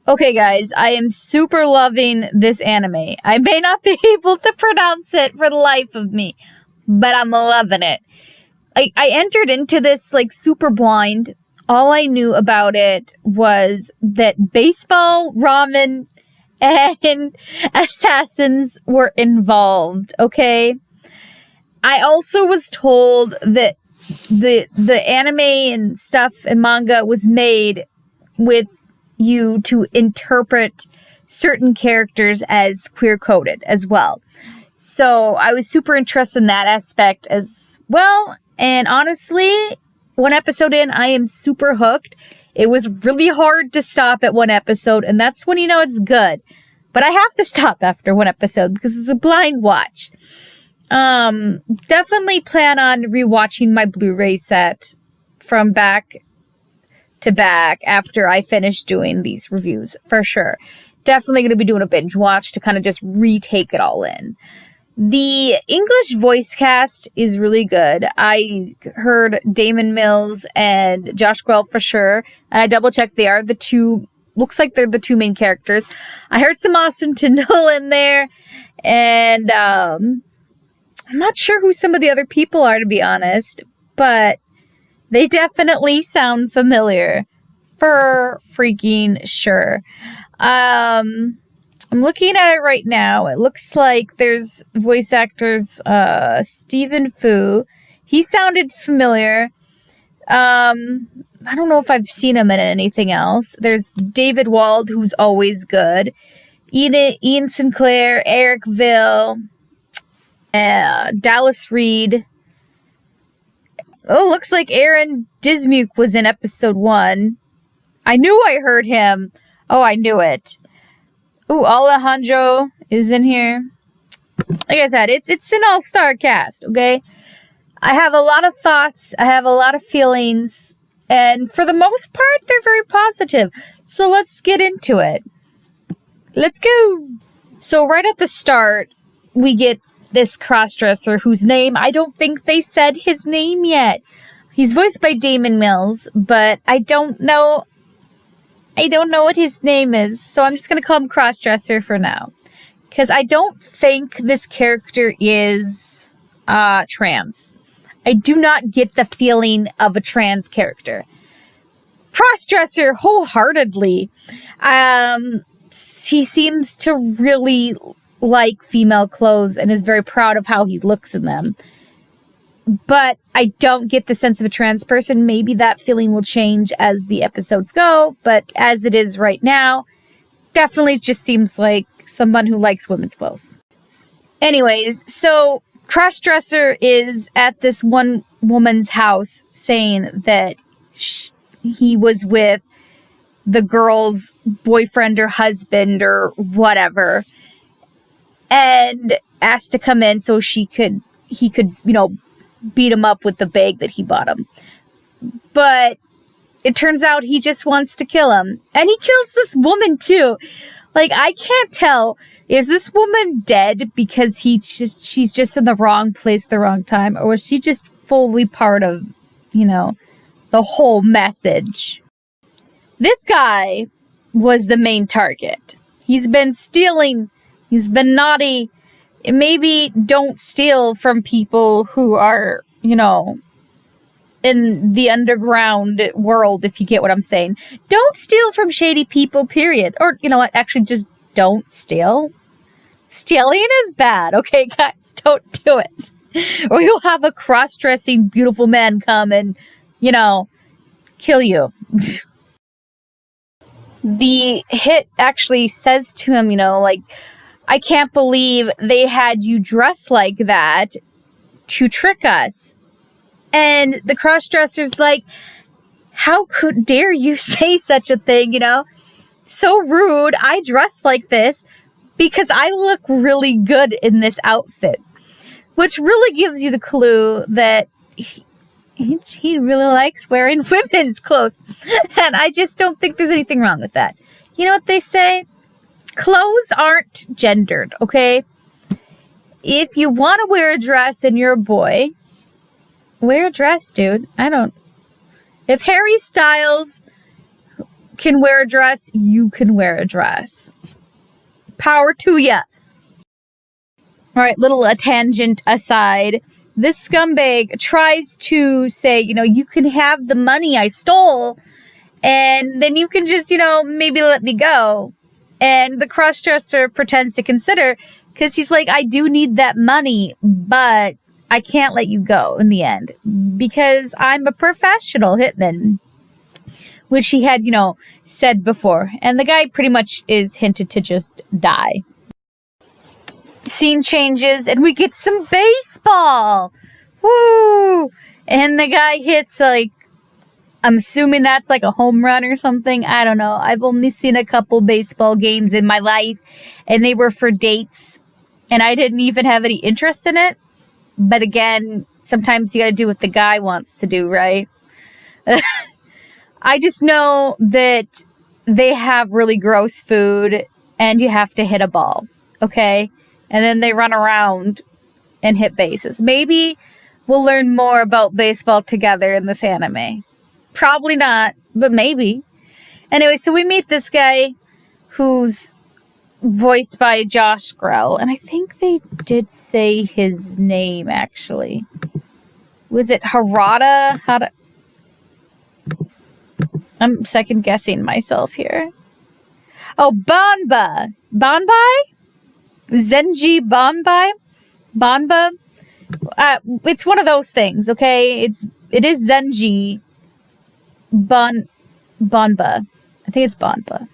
Okay, guys, I am super loving this anime. I may not be able to pronounce it for the life of me, but I'm loving it. I entered into this like super blind. All I knew about it was that baseball, ramen, and assassins were involved, okay? I also was told that the anime and stuff and manga was made with you to interpret certain characters as queer coded as well. So I was super interested in that aspect as well. And honestly, one episode in, I am super hooked. It was really hard to stop at one episode, and that's when you know it's good. But I have to stop after one episode because it's a blind watch. Definitely plan on rewatching my Blu-ray set from back to back after I finish doing these reviews, for sure. Definitely going to be doing a binge watch to kind of just retake it all in. The English voice cast is really good. I heard Damon Mills and Josh Grell for sure, and I double-checked they are the two, looks like they're the two main characters. I heard some Austin Tyndall in there, and I'm not sure who some of the other people are, to be honest, but they definitely sound familiar, for freaking sure. I'm looking at it right now. It looks like there's voice actors, Stephen Fu. He sounded familiar. I don't know if I've seen him in anything else. There's David Wald, who's always good. Ian Sinclair, Eric Ville, Dallas Reed. Oh, looks like Aaron Dismuke was in episode 1. I knew I heard him. Oh, I knew it. Oh, Alejandro is in here. Like I said, it's an all-star cast, okay? I have a lot of thoughts. I have a lot of feelings. And for the most part, they're very positive. So let's get into it. Let's go. So right at the start, we get this crossdresser whose name, I don't think they said his name yet. He's voiced by Damon Mills, but I don't know what his name is, so I'm just going to call him crossdresser for now. Because I don't think this character is trans. I do not get the feeling of a trans character. Crossdresser wholeheartedly. He seems to really like female clothes and is very proud of how he looks in them. But I don't get the sense of a trans person. Maybe that feeling will change as the episodes go, but as it is right now, definitely just seems like someone who likes women's clothes. Anyways, so crossdresser is at this one woman's house saying that he was with the girl's boyfriend or husband or whatever, and asked to come in so he could, beat him up with the bag that he bought him. But it turns out he just wants to kill him. And he kills this woman too. Like, I can't tell, is this woman dead because she's just in the wrong place at the wrong time? Or was she just fully part of, the whole message? This guy was the main target. He's been stealing. He's been naughty. Maybe don't steal from people who are, in the underground world, if you get what I'm saying. Don't steal from shady people, period. Or, you know what, actually just don't steal. Stealing is bad, okay, guys? Don't do it. Or you'll have a cross-dressing beautiful man come and, kill you. The hit actually says to him, I can't believe they had you dress like that to trick us. And the crossdresser's like, how dare you say such a thing, So rude. I dress like this because I look really good in this outfit. Which really gives you the clue that he really likes wearing women's clothes. And I just don't think there's anything wrong with that. You know what they say? Clothes aren't gendered, okay? If you want to wear a dress and you're a boy, wear a dress, dude. If Harry Styles can wear a dress, you can wear a dress. Power to ya. All right, little a tangent aside. This scumbag tries to say, you can have the money I stole, and then you can just, maybe let me go. And the crossdresser pretends to consider, because he's like, I do need that money, but I can't let you go in the end, because I'm a professional hitman, which he had, said before. And the guy pretty much is hinted to just die. Scene changes, and we get some baseball. Woo! And the guy hits, I'm assuming that's like a home run or something. I don't know. I've only seen a couple baseball games in my life, and they were for dates, and I didn't even have any interest in it. But again, sometimes you gotta do what the guy wants to do, right? I just know that they have really gross food, and you have to hit a ball, okay? And then they run around and hit bases. Maybe we'll learn more about baseball together in this anime. Probably not, but maybe. Anyway, so we meet this guy who's voiced by Josh Grell, and I think they did say his name, actually. Was it Harada? I'm second guessing myself here. Oh, Bonba. Bonbai? Zenji Bonbai? Bonba? It's one of those things, okay? It is Zenji Bonba. I think it's Bonba.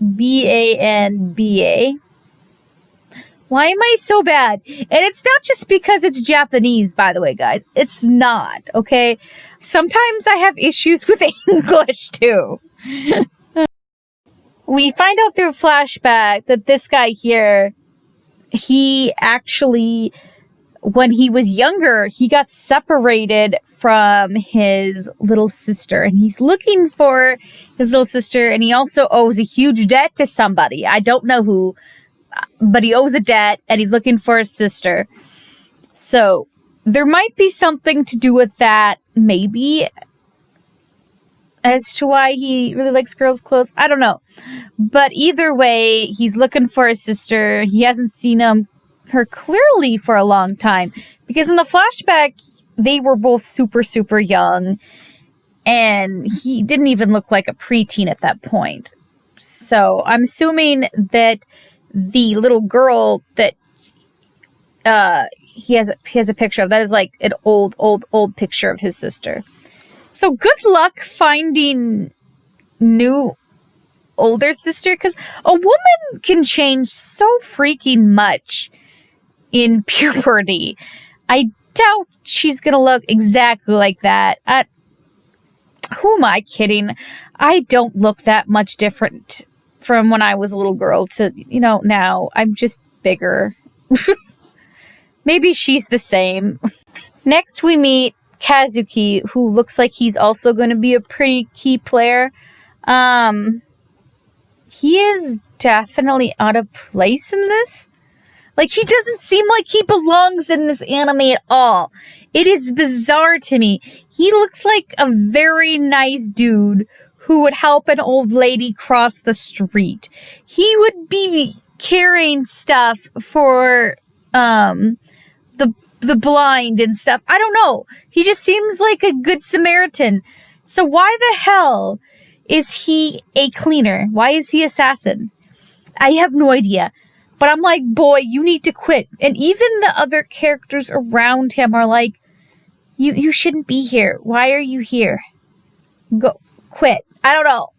Banba. Why am I so bad? And it's not just because it's Japanese, by the way, guys. It's not, okay? Sometimes I have issues with English, too. We find out through a flashback that this guy here, he actually, when he was younger, he got separated from his little sister, and he's looking for his little sister, and he also owes a huge debt to somebody. I don't know who, but he owes a debt, and he's looking for his sister. So there might be something to do with that, maybe, as to why he really likes girls' clothes. I don't know. But either way, he's looking for his sister. He hasn't seen her clearly for a long time, because in the flashback, they were both super, super young, and he didn't even look like a preteen at that point. So I'm assuming that the little girl that he has a picture of, that is like an old picture of his sister. So good luck finding new older sister, because a woman can change so freaking much in puberty. I doubt she's gonna look exactly like that. Who am I kidding? I don't look that much different from when I was a little girl to, now. I'm just bigger. Maybe she's the same. Next we meet Kazuki, who looks like he's also going to be a pretty key player. He is definitely out of place in this. Like, he doesn't seem like he belongs in this anime at all. It is bizarre to me. He looks like a very nice dude who would help an old lady cross the street. He would be carrying stuff for the blind and stuff. I don't know. He just seems like a good Samaritan. So why the hell is he a cleaner? Why is he assassin? I have no idea. But I'm like, boy, you need to quit. And even the other characters around him are like, you shouldn't be here. Why are you here? Go quit. I don't know.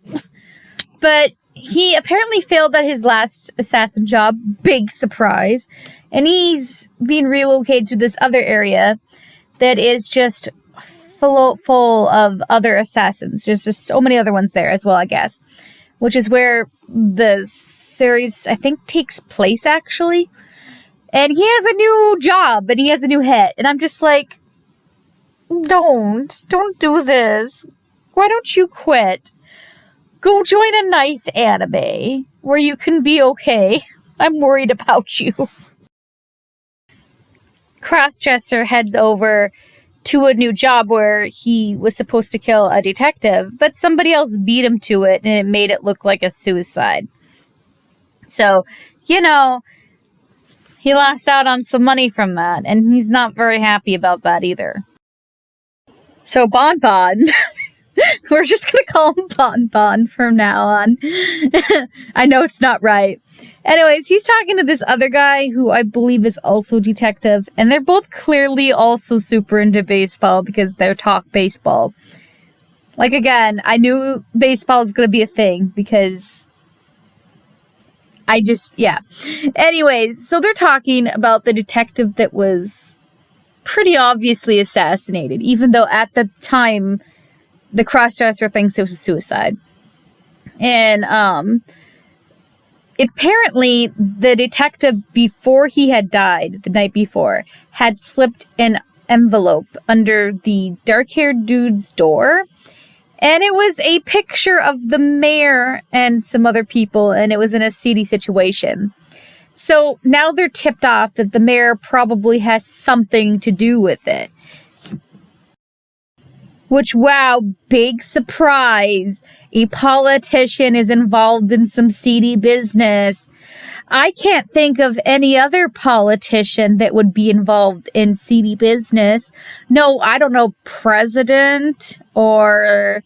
But he apparently failed at his last assassin job. Big surprise. And he's being relocated to this other area that is just full of other assassins. There's just so many other ones there as well, I guess. Which is where the series, I think, takes place, actually. And he has a new job, and he has a new head. And I'm just like, don't do this. Why don't you quit? Go join a nice anime where you can be okay. I'm worried about you. Crossdresser heads over to a new job where he was supposed to kill a detective, but somebody else beat him to it and it made it look like a suicide. So, you know, he lost out on some money from that, and he's not very happy about that either. So Bonba, we're just going to call him Bonba from now on. I know it's not right. Anyways, he's talking to this other guy who I believe is also a detective, and they're both clearly also super into baseball because they talk baseball. Like, again, I knew baseball is going to be a thing because yeah. Anyways, so they're talking about the detective that was pretty obviously assassinated, even though at the time the crossdresser thinks it was a suicide. And apparently the detective, before he had died the night before, had slipped an envelope under the dark-haired dude's door, and it was a picture of the mayor and some other people, and it was in a seedy situation. So now they're tipped off that the mayor probably has something to do with it. Which, wow, big surprise. A politician is involved in some seedy business. I can't think of any other politician that would be involved in seedy business. No, I don't know, president or,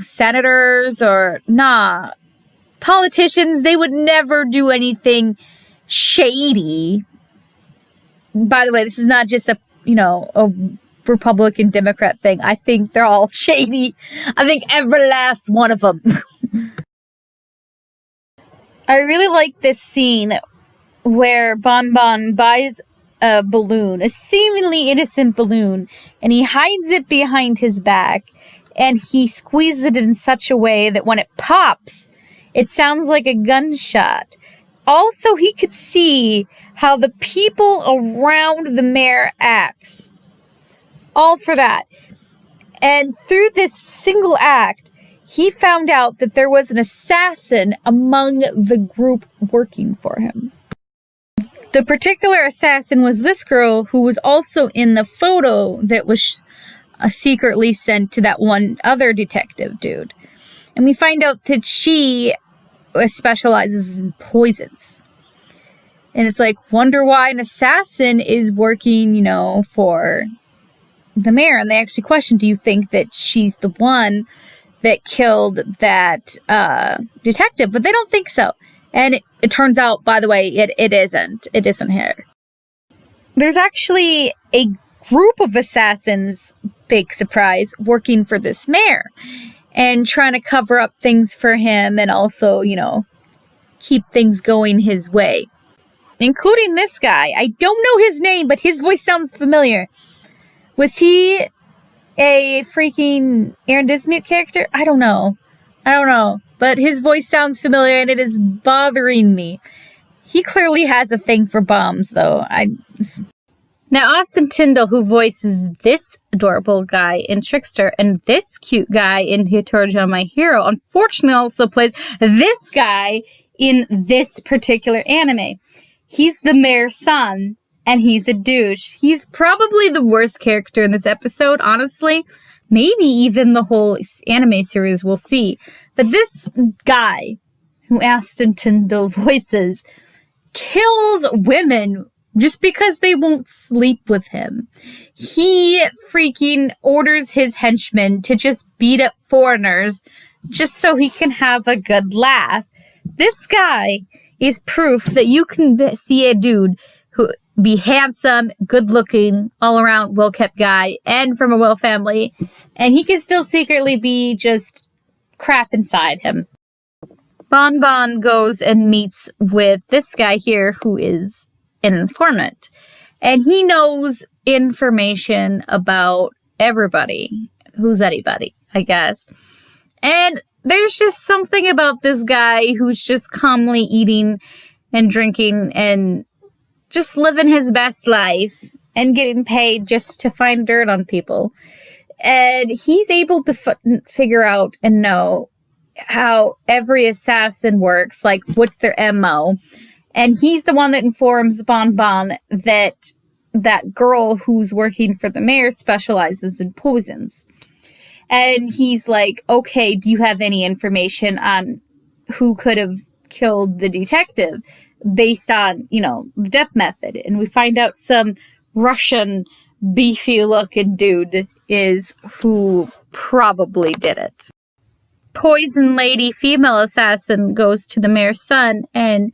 senators or, nah. Politicians, they would never do anything shady. By the way, this is not just a Republican Democrat thing. I think they're all shady. I think every last one of them. I really like this scene where Bonbon buys a balloon, a seemingly innocent balloon, and he hides it behind his back, and he squeezes it in such a way that when it pops, it sounds like a gunshot. Also, he could see how the people around the mayor acts. All for that. And through this single act, he found out that there was an assassin among the group working for him. The particular assassin was this girl who was also in the photo that was secretly sent to that one other detective dude. And we find out that she specializes in poisons. And it's like, wonder why an assassin is working, for the mayor. And they actually question, do you think that she's the one that killed that detective? But they don't think so. And it turns out, by the way, it isn't. It isn't her. There's actually a group of assassins, big surprise, working for this mayor and trying to cover up things for him and also, keep things going his way. Including this guy. I don't know his name, but his voice sounds familiar. Was he a freaking Aaron Dismuke character? I don't know. But his voice sounds familiar and it is bothering me. He clearly has a thing for bombs, though. Now, Austin Tyndall, who voices this adorable guy in Trickster and this cute guy in Hitojo My Hero, unfortunately also plays this guy in this particular anime. He's the mayor's son, and he's a douche. He's probably the worst character in this episode, honestly. Maybe even the whole anime series, we'll see. But this guy, who Austin Tyndall voices, kills women just because they won't sleep with him. He freaking orders his henchmen to just beat up foreigners just so he can have a good laugh. This guy is proof that you can see a dude who be handsome, good-looking, all-around, well-kept guy, and from a well family, and he can still secretly be just crap inside him. Bonbon goes and meets with this guy here who is an informant, and he knows information about everybody. Who's anybody, I guess. And there's just something about this guy who's just calmly eating and drinking and just living his best life and getting paid just to find dirt on people. And he's able to figure out and know how every assassin works, like what's their MO. And he's the one that informs Bonbon that that girl who's working for the mayor specializes in poisons. And he's like, okay, do you have any information on who could have killed the detective based on, the death method? And we find out some Russian beefy looking dude is who probably did it. Poison lady, female assassin, goes to the mayor's son, and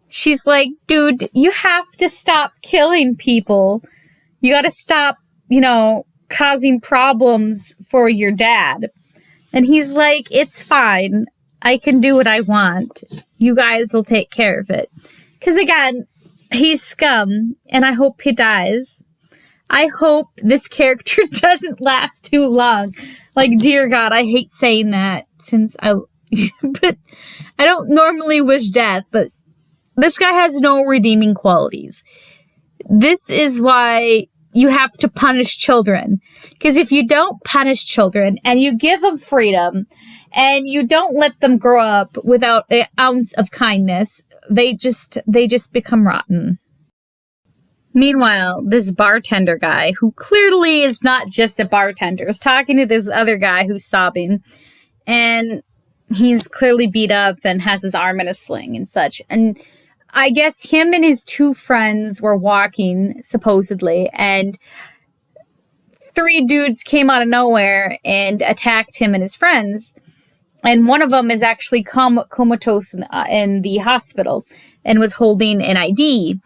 she's like, dude, you have to stop killing people. You gotta stop, causing problems for your dad. And he's like, it's fine. I can do what I want. You guys will take care of it. Because again, he's scum, and I hope he dies. I hope this character doesn't last too long. Like, dear God, I hate saying that but I don't normally wish death, but this guy has no redeeming qualities. This is why you have to punish children. Because if you don't punish children and you give them freedom and you don't let them grow up without an ounce of kindness, they just become rotten. Meanwhile, this bartender guy, who clearly is not just a bartender, is talking to this other guy who's sobbing, and he's clearly beat up and has his arm in a sling and such. And I guess him and his two friends were walking, supposedly, and 3 dudes came out of nowhere and attacked him and his friends. And one of them is actually comatose in the hospital and was holding an ID.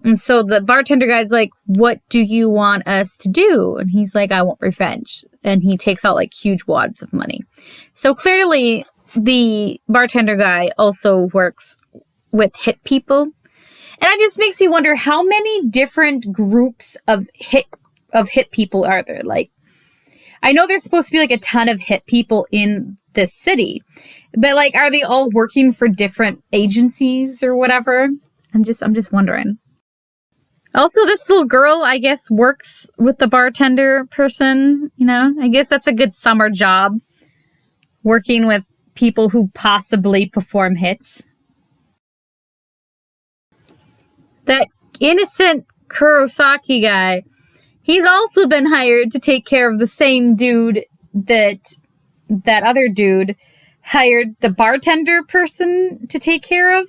And so the bartender guy's like, what do you want us to do? And he's like, I want revenge. And he takes out like huge wads of money. So clearly the bartender guy also works with hit people. And it just makes me wonder, how many different groups of hit people are there? Like, I know there's supposed to be like a ton of hit people in this city, but like, are they all working for different agencies or whatever? I'm just wondering. Also, this little girl, I guess, works with the bartender person, I guess that's a good summer job, working with people who possibly perform hits. That innocent Kurosaki guy, he's also been hired to take care of the same dude that other dude hired the bartender person to take care of.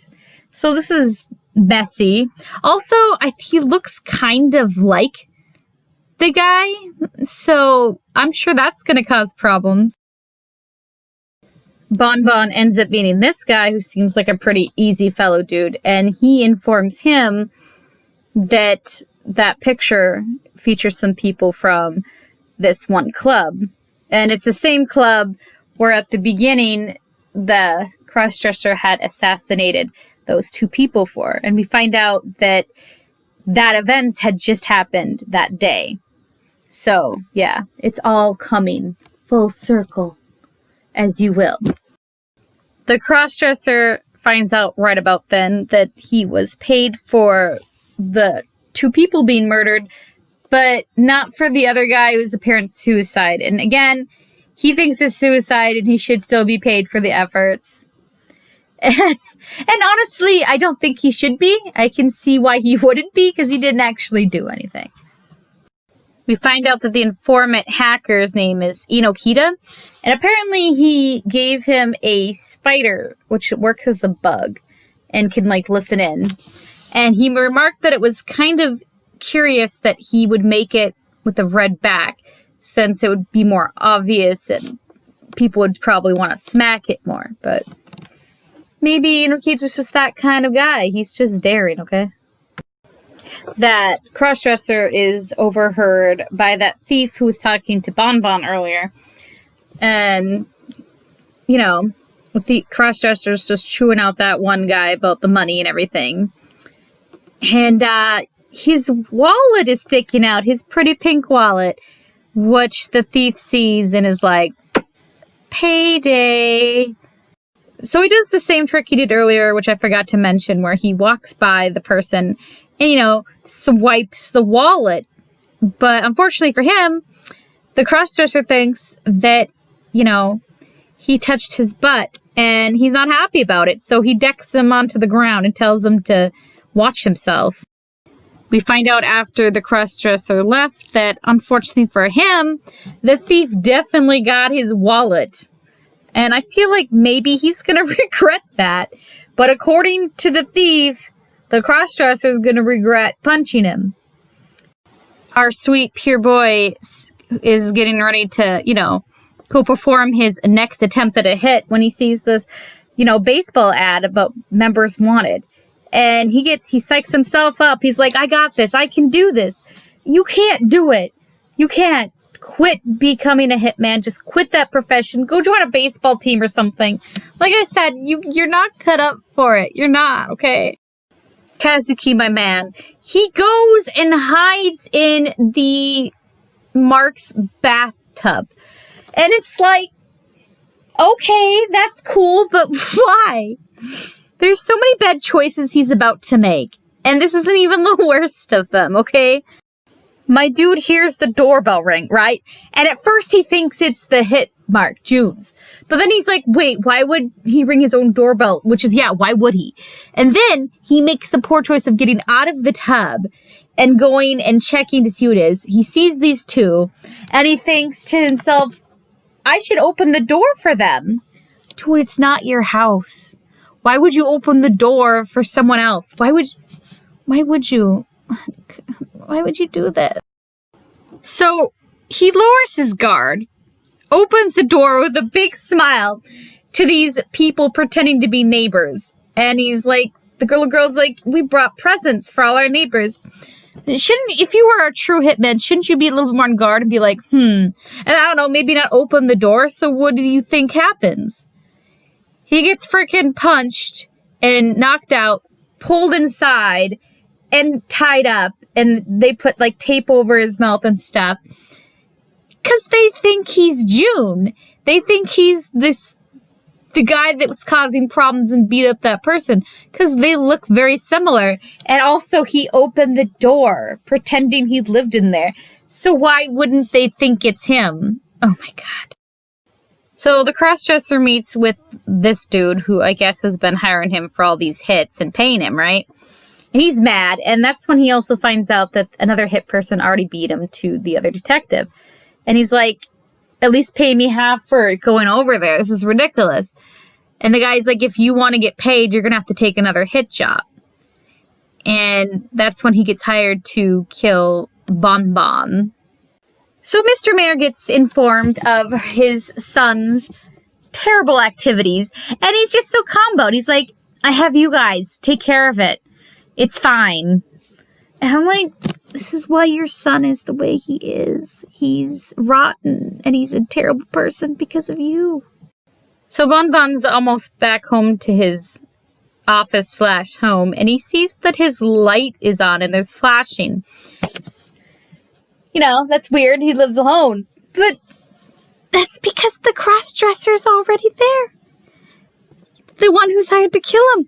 So this is messy. Also, he looks kind of like the guy, so I'm sure that's going to cause problems. Bonba ends up meeting this guy who seems like a pretty easy fellow dude, and he informs him that picture features some people from this one club. And it's the same club where at the beginning the crossdresser had assassinated those 2 people for. And we find out that events had just happened that day. So, yeah, it's all coming full circle, as you will. The crossdresser finds out right about then that he was paid for the 2 people being murdered, but not for the other guy who's apparent suicide. And again, he thinks it's suicide and he should still be paid for the efforts. And honestly, I don't think he should be. I can see why he wouldn't be, because he didn't actually do anything. We find out that the informant hacker's name is Inokita, and apparently he gave him a spider, which works as a bug and can listen in. And he remarked that it was kind of curious that he would make it with a red back, since it would be more obvious and people would probably want to smack it more. But maybe Inokita's just that kind of guy. He's just daring, okay? That crossdresser is overheard by that thief who was talking to Bonbon earlier. And, the crossdresser's just chewing out that one guy about the money and everything. And his wallet is sticking out, his pretty pink wallet, which the thief sees and is like, payday. So he does the same trick he did earlier, which I forgot to mention, where he walks by the person and, swipes the wallet. But unfortunately for him, the crossdresser thinks that, he touched his butt and he's not happy about it. So he decks him onto the ground and tells him to watch himself. We find out after the crossdresser left that, unfortunately for him, the thief definitely got his wallet. And I feel like maybe he's going to regret that. But according to the thief, the crossdresser is going to regret punching him. Our sweet pure boy is getting ready to, go perform his next attempt at a hit when he sees this, baseball ad about members wanted. And he psychs himself up. He's like, I got this. I can do this. You can't do it. You can't. Quit becoming a hitman. Just quit that profession. Go join a baseball team or something. Like I said, you're not cut up for it. You're not, okay? Kazuki, my man, he goes and hides in the Mark's bathtub. And it's like, okay, that's cool, but why? There's so many bad choices he's about to make. And this isn't even the worst of them, okay? My dude hears the doorbell ring, right? And at first he thinks it's the hit Mark, June's. But then he's like, wait, why would he ring his own doorbell? Which is, yeah, why would he? And then he makes the poor choice of getting out of the tub and going and checking to see who it is. He sees these two and he thinks to himself, I should open the door for them. Dude, it's not your house. Why would you open the door for someone else? Why would you do this? So he lowers his guard, opens the door with a big smile to these people pretending to be neighbors. And he's like, the girl's like, we brought presents for all our neighbors. If you were a true hitman, shouldn't you be a little bit more on guard and be like, And I don't know, maybe not open the door. So what do you think happens? He gets freaking punched and knocked out, pulled inside, and tied up. And they put like tape over his mouth and stuff. Because they think he's June. They think he's the guy that was causing problems and beat up that person. Because they look very similar. And also he opened the door, pretending he lived in there. So why wouldn't they think it's him? Oh my god. So the crossdresser meets with this dude who I guess has been hiring him for all these hits and paying him, right? And he's mad, and that's when he also finds out that another hit person already beat him to the other detective. And he's like, at least pay me half for going over there. This is ridiculous. And the guy's like, if you want to get paid, you're going to have to take another hit job. And that's when he gets hired to kill Bonba. So Mr. Mayor gets informed of his son's terrible activities, and he's just so calm about it. He's like, I have you guys. Take care of it. It's fine. And I'm like, this is why your son is the way he is. He's rotten, and he's a terrible person because of you. So Bonbon's almost back home to his office/home, and he sees that his light is on and there's flashing. That's weird. He lives alone. But that's because the crossdresser's already there. The one who's hired to kill him.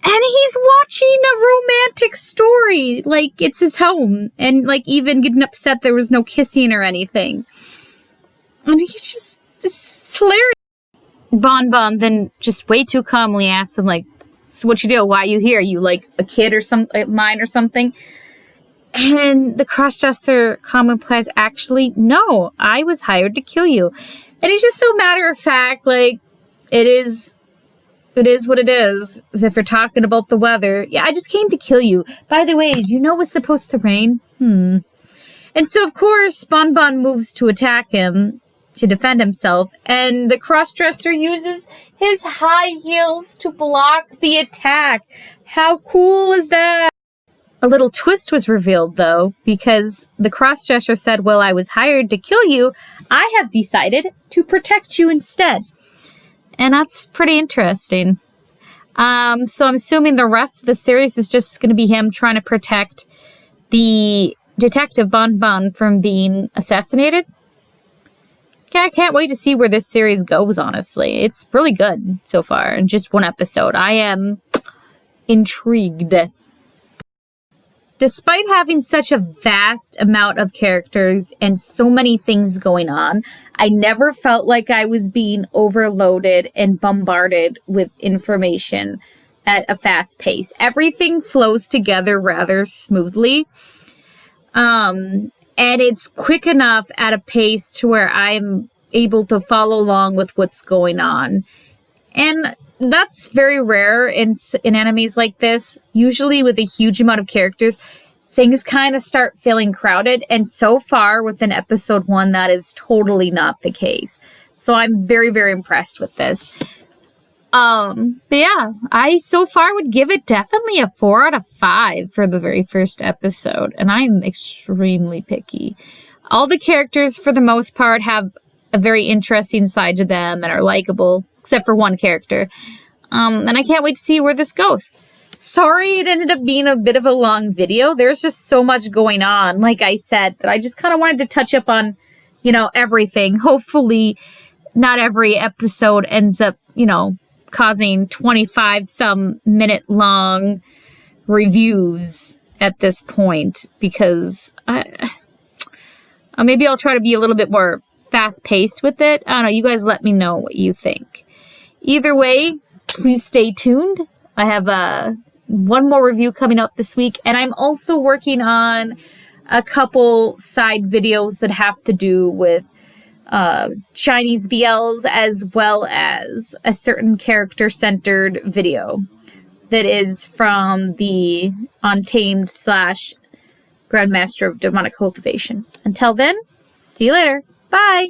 And he's watching a romantic story. Like, it's his home. And, even getting upset there was no kissing or anything. And he's just, this is hilarious. Bonbon then just way too calmly asks him, so what you do? Why are you here? You, a kid or mine or something? And the crossdresser calmly replies, actually, no, I was hired to kill you. And he's just so matter of fact, it is what it is. As if you're talking about the weather. Yeah, I just came to kill you. By the way, did you know it was supposed to rain? And so, of course, Bonbon moves to attack him to defend himself. And the crossdresser uses his high heels to block the attack. How cool is that? A little twist was revealed, though, because the crossdresser said, well, I was hired to kill you. I have decided to protect you instead. And that's pretty interesting. So I'm assuming the rest of the series is just going to be him trying to protect the detective Bonbon from being assassinated. Okay, I can't wait to see where this series goes, honestly. It's really good so far in just one episode. I am intrigued. Despite having such a vast amount of characters and so many things going on, I never felt like I was being overloaded and bombarded with information at a fast pace. Everything flows together rather smoothly. And it's quick enough at a pace to where I'm able to follow along with what's going on. And that's very rare in animes like this. Usually with a huge amount of characters, things kind of start feeling crowded. And so far within episode 1, that is totally not the case. So I'm very, very impressed with this. But yeah, I so far would give it definitely a 4 out of 5 for the very first episode. And I'm extremely picky. All the characters, for the most part, have a very interesting side to them and are likable, except for one character. And I can't wait to see where this goes. Sorry it ended up being a bit of a long video. There's just so much going on, like I said, that I just kind of wanted to touch up on, everything. Hopefully not every episode ends up, causing 25-some minute long reviews at this point, because maybe I'll try to be a little bit more fast-paced with it. I don't know. You guys let me know what you think. Either way, please stay tuned. I have one more review coming out this week, and I'm also working on a couple side videos that have to do with Chinese BLs, as well as a certain character-centered video that is from the Untamed / Grandmaster of Demonic Cultivation. Until then, see you later. Bye!